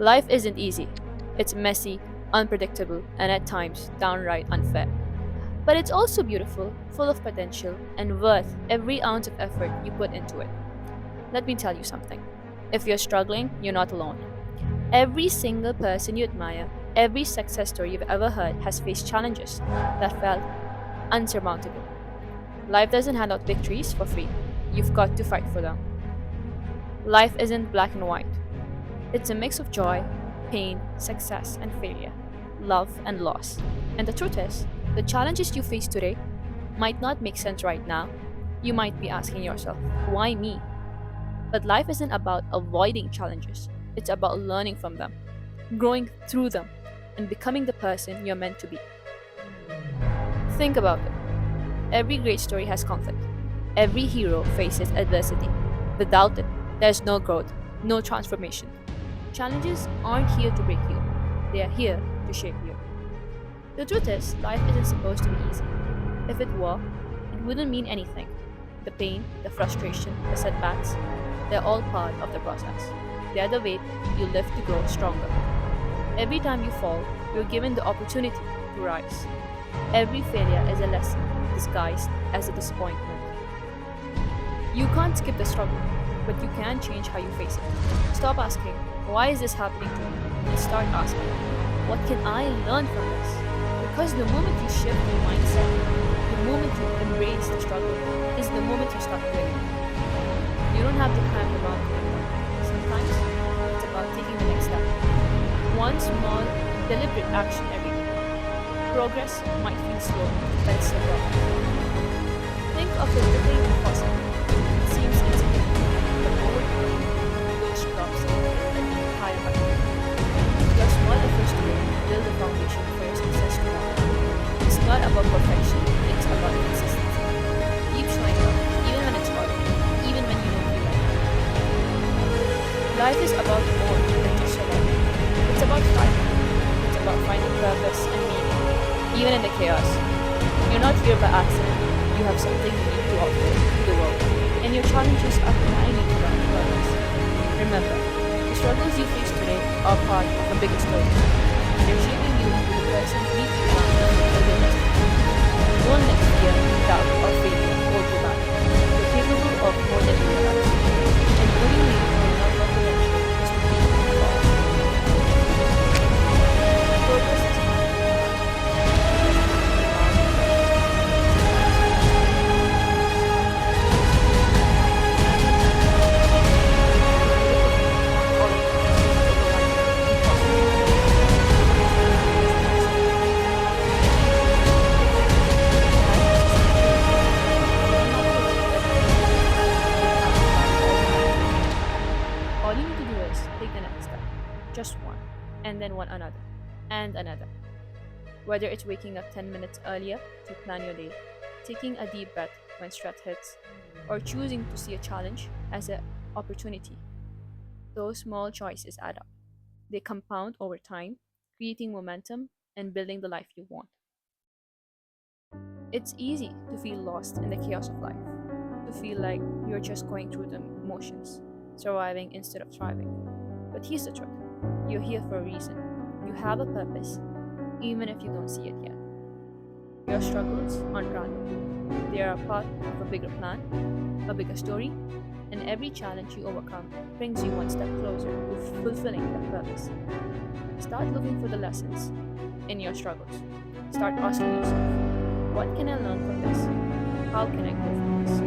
Life isn't easy. It's messy, unpredictable, and at times downright unfair. But it's also beautiful, full of potential, and worth every ounce of effort you put into it. Let me tell you something. If you're struggling, you're not alone. Every single person you admire, every success story you've ever heard has faced challenges that felt unsurmountable. Life doesn't hand out victories for free. You've got to fight for them. Life isn't black and white. It's a mix of joy, pain, success, and failure, love, and loss. And the truth is, the challenges you face today might not make sense right now. You might be asking yourself, why me? But life isn't about avoiding challenges, it's about learning from them, growing through them, and becoming the person you're meant to be. Think about it. Every great story has conflict. Every hero faces adversity. Without it, there's no growth, no transformation. Challenges aren't here to break you, they are here to shape you. The truth is, life isn't supposed to be easy. If it were, it wouldn't mean anything. The pain, the frustration, the setbacks, they're all part of the process. They are the weight you lift to grow stronger. Every time you fall, you're given the opportunity to rise. Every failure is a lesson disguised as a disappointment. You can't skip the struggle, but you can change how you face it. Stop asking, why is this happening to me? And start asking, what can I learn from this? Because the moment you shift your mindset, the moment you embrace the struggle, is the moment you start winning. You don't have to climb the mountain. Sometimes it's about taking the next step. One small, deliberate action every day. Progress might feel slow, but it's still progress. Think of the little impossible. It seems insignificant, but over time, those drops like an entire bucket. Your small efforts today build the foundation for your success tomorrow. It's not about perfection, it's about consistency. Keep showing up, even when it's hard, even when you don't feel like it. Life is about more than just surviving. It's about thriving. It's about finding purpose and meaning, even in the chaos. You're not here by accident. You have something unique to offer to the world, and your challenges are aligning around purpose. Remember, the struggles you face today are part of a bigger story. They're shaping you into the person you need to become for the rest of your life. Don't let fear, doubt, or failure hold you back. You're capable of more than you realize, and the only way to unlock your potential is to keep moving forward. Purpose is all you need to do is take the next step, just one, and then one another, and another. Whether it's waking up 10 minutes earlier to plan your day, taking a deep breath when stress hits, or choosing to see a challenge as an opportunity, those small choices add up. They compound over time, creating momentum and building the life you want. It's easy to feel lost in the chaos of life, to feel like you're just going through the motions, surviving instead of thriving. But here's the truth, you're here for a reason. You have a purpose, even if you don't see it yet. Your struggles aren't random, they are a part of a bigger plan, a bigger story, and every challenge you overcome brings you one step closer to fulfilling that purpose. Start looking for the lessons in your struggles. Start asking yourself, what can I learn from this? How can I grow from this?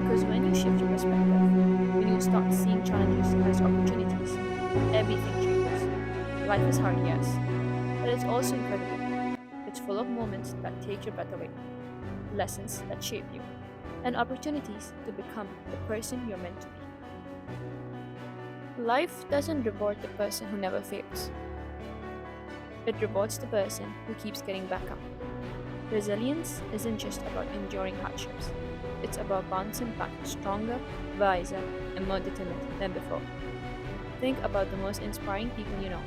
Because when you shift your perspective, when you start seeing challenges as opportunities, everything changes. Life is hard, yes, but it's also incredible. It's full of moments that take your breath away, lessons that shape you, and opportunities to become the person you're meant to be. Life doesn't reward the person who never fails. It rewards the person who keeps getting back up. Resilience isn't just about enduring hardships. It's about bouncing back stronger, wiser, and more determined than before. Think about the most inspiring people you know,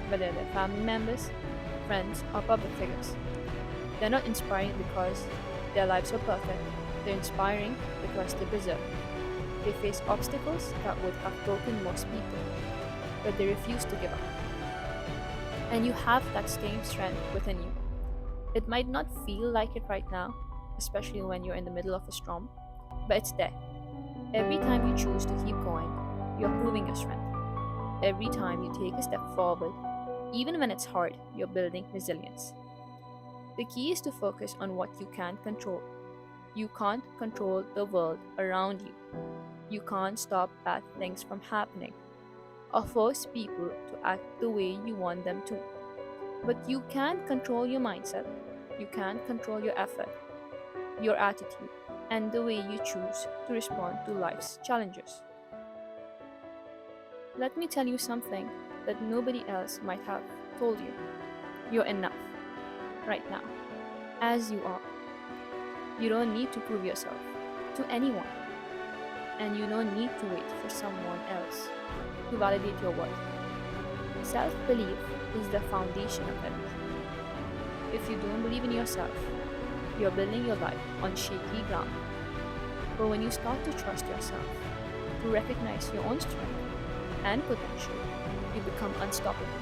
whether they're family members, friends, or public figures. They're not inspiring because their lives are perfect. They're inspiring because they persevere. They face obstacles that would have broken most people, but they refuse to give up. And you have that same strength within you. It might not feel like it right now, especially when you're in the middle of a storm, but it's there. Every time you choose to keep going, you're proving your strength. Every time you take a step forward, even when it's hard, you're building resilience. The key is to focus on what you can control. You can't control the world around you. You can't stop bad things from happening or force people to act the way you want them to. But you can control your mindset, you can control your effort, your attitude, and the way you choose to respond to life's challenges. Let me tell you something that nobody else might have told you. You're enough, right now, as you are. You don't need to prove yourself to anyone, and you don't need to wait for someone else to validate your worth. Self belief is the foundation of everything. If you don't believe in yourself, you're building your life on shaky ground. But when you start to trust yourself, to recognize your own strength and potential, you become unstoppable.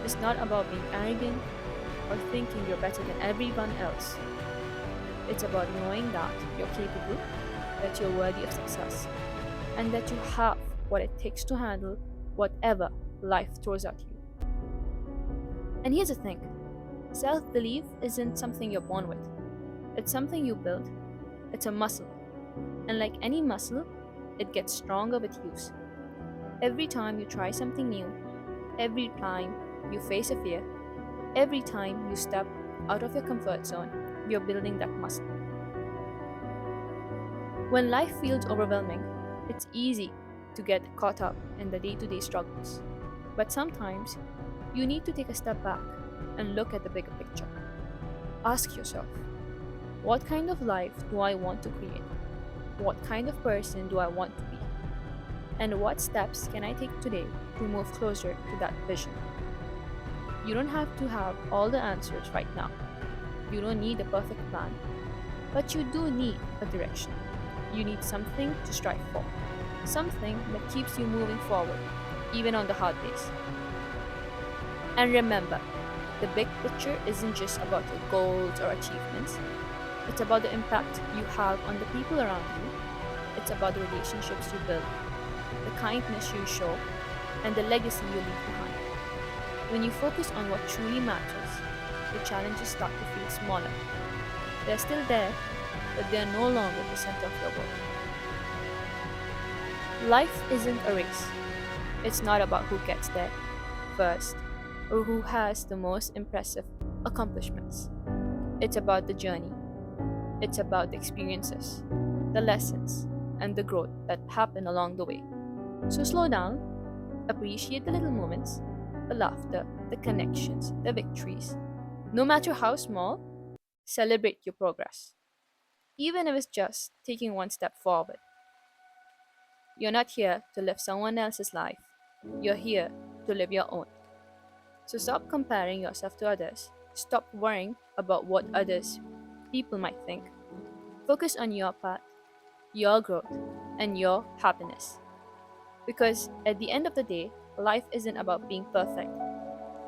It's not about being arrogant or thinking you're better than everyone else. It's about knowing that you're capable, that you're worthy of success, and that you have what it takes to handle whatever life throws at you. And here's the thing, self belief isn't something you're born with, it's something you build. It's a muscle. And like any muscle, it gets stronger with use. Every time you try something new, every time you face a fear, every time you step out of your comfort zone, you're building that muscle. When life feels overwhelming, it's easy to get caught up in the day to day struggles. But sometimes you need to take a step back and look at the bigger picture. Ask yourself, what kind of life do I want to create? What kind of person do I want to be? And what steps can I take today to move closer to that vision? You don't have to have all the answers right now. You don't need a perfect plan. But you do need a direction. You need something to strive for. Something that keeps you moving forward, even on the hard days. And remember, the big picture isn't just about your goals or achievements. It's about the impact you have on the people around you. It's about the relationships you build, the kindness you show, and the legacy you leave behind. When you focus on what truly matters, the challenges start to feel smaller. They're still there, but they're no longer the center of your world. Life isn't a race. It's not about who gets there first or who has the most impressive accomplishments. It's about the journey. It's about the experiences, the lessons, and the growth that happen along the way. So slow down, appreciate the little moments, the laughter, the connections, the victories. No matter how small, celebrate your progress. Even if it's just taking one step forward. You're not here to live someone else's life, you're here to live your own. So stop comparing yourself to others. Stop worrying about what others people might think. Focus on your path, your growth, and your happiness. Because at the end of the day, life isn't about being perfect,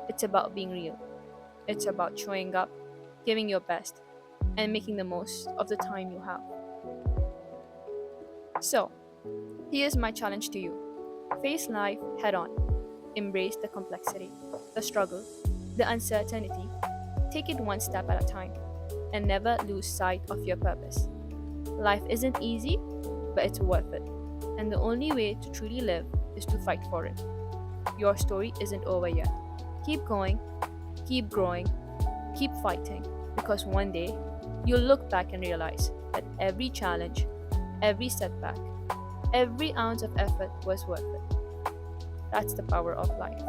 it's about being real. It's about showing up, giving your best, and making the most of the time you have. So, here's my challenge to you, face life head on, embrace the complexity, the struggle, the uncertainty, take it one step at a time, and never lose sight of your purpose. Life isn't easy, but it's worth it. And the only way to truly live is to fight for it. Your story isn't over yet. Keep going, keep growing, keep fighting, because one day you'll look back and realize that every challenge, every setback, every ounce of effort was worth it. That's the power of life.